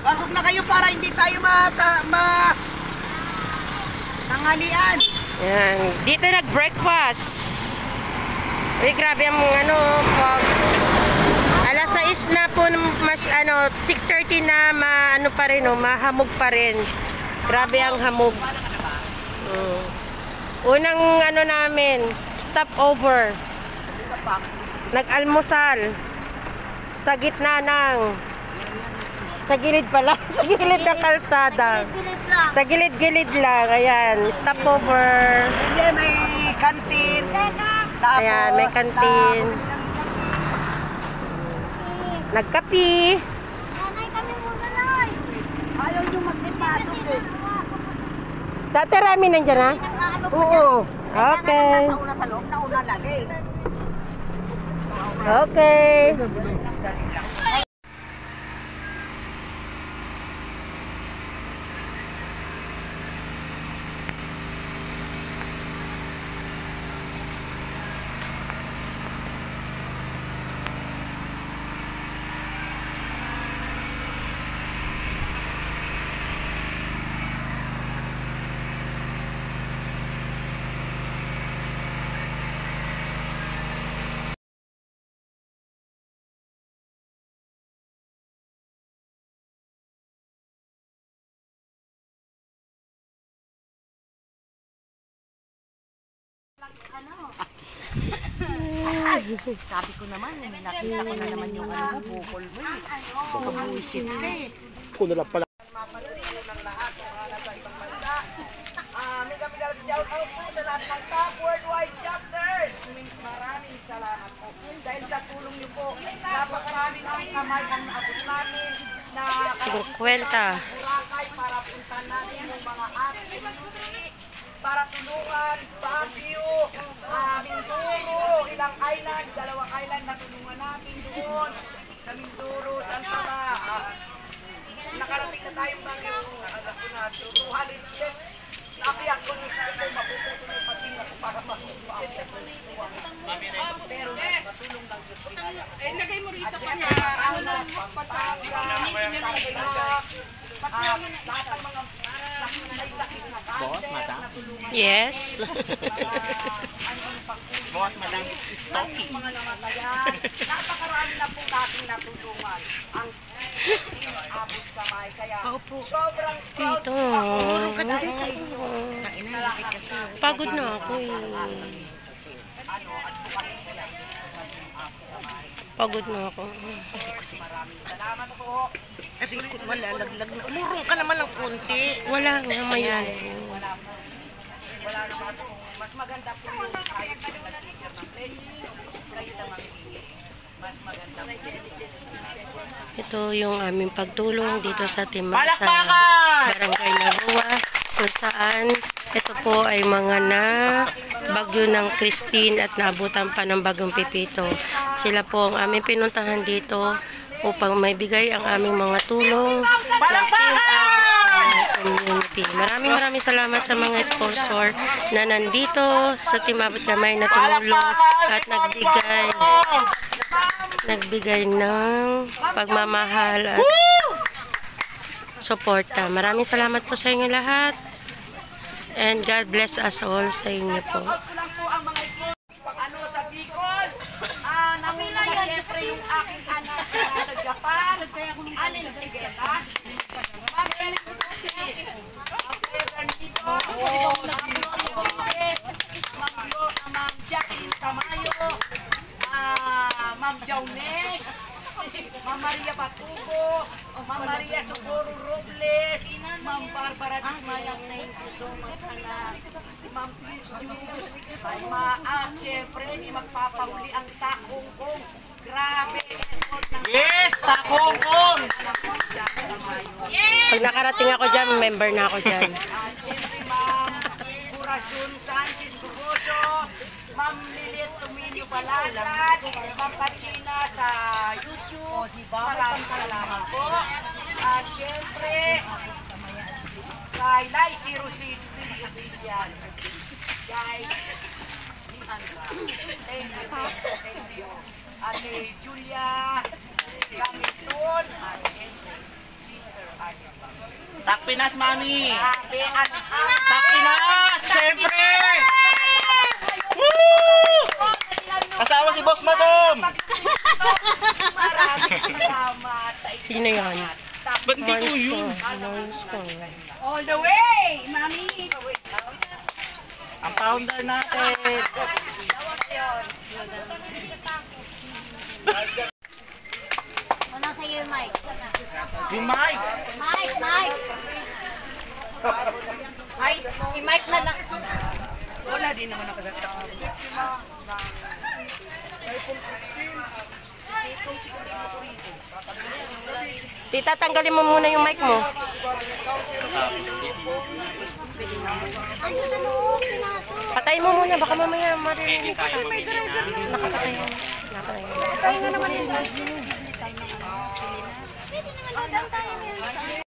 Pasok na kayo para hindi tayo tanghalian. Yan. Dito nag-breakfast. Uy, grabe ang ano, pag alas 6 na po, 6:30 na, ano pa rin, mahamog pa rin. Grabe ang hamog. Unang ano namin, stopover. Nag-almusal sa gitna ng sa gilid pala, sa gilid ng kalsada. Sa gilid-gilid lang. Ayan, stopover. Hindi, may kantin. Ayan, may kantin. Nagkapi. Nanay kami muna, Nay. Ayaw nyo magpipasok eh. Sa Terami nandiyan na? Oo. Okay. Nauna sa loob, nauna lagi. Okay. Sabi ko naman, nakita ko na naman yung bukol mo eh. Pagkabuisit ka eh. Kung na lang pala. Mapanunod ng lahat ng mga nasa ibang bansa. Mega shout out po sa lahat ng top worldwide chapters. Maraming salamat po. Dahil sa tulong niyo po, napakarami ng kamay ang naabot namin na 50. Boracay para puntan natin yung mga ating para tulungan, Baguio, Mindoro, ilang island, 2 island na tulungan natin doon. Sa Mindoro, saan pa ba? Nakarating na tayong Baguio, alam ko na, 200 steps. Nakiyak ko na ito, mapuputo na yung pating ako para masuwa ako. Pero matulong lang dito. Lagay mo rito pa niya. Ano na, lahat ng mga Boss, madam. Yes. Boss, madam is talking. Napakarami na po dating natulungan. Ang abot kamay. Kaya sobrang proud Dito. Pagod na ako eh. Pagod na ako. maraming salamat po. Sabi ko, malalaglag na. Umurong ka naman ng konti. Wala nga, mayan. Wala naman po. Mas maganda po yung kahit nag-teacher ng training. Kayo na mamimili. Mas maganda po. Ito yung aming pagtulong dito sa sa Barangay Nagua, kung saan ito po ay mga bagyo ng Christine at naabutan pa ng bagong Pipito. Sila po ang aming pinuntahan dito upang maibigay ang aming mga tulong ng Team Community. Maraming salamat sa mga sponsor na nandito sa Team Abot Kamay na tumulong at nagbigay ng pagmamahal at suporta. Maraming salamat po sa inyo lahat. And God bless us all sa inyo po. Ano sa Bicol? Namula siyempre yung aking anak sa Japan. Alin si Bella? Ma'am Jacqueline Tamayo, Ma'am Jaunek, Ma'am Maria Batugo, Ma'am Maria Socorro Robles, Ma'am Barbara Dismayang, thank you so much, anak. Ma'am Please Juice, at syempre, di magpapahuli ang takongkong. Grabe, effort ng Yes, takongkong! Pag nakarating ako dyan, member na ako dyan. Siyempre, Ma'am Curacion Sanchez Bugoso, Ma'am Liliet Tuminio Balagan, Ma'am Pachina sa YouTube, maraming salamat po. At siyempre, kay Lai 063 Official. Guys, thank you. Ate Julia Gamitun, at siyempre, Sister Pinas, mami! Grabe, Tak Pinas! Siyempre! Woo! Kasama si Boss Madam! Maraming salamat. Sino yan? Ba't hindi ko yun? All the way, mami. Ang founder natin! Ano sa'yo yung mic? Yung mic! Mike! Ay, i-mic na lang. Wala din naman nakasakta. Tita, tanggalin mo muna yung mic mo. Ano sa loob? Pinasok. Patay mo muna, baka mamaya marinig ka. Nakapatay mo. Pwede naman dadaan tayo yan.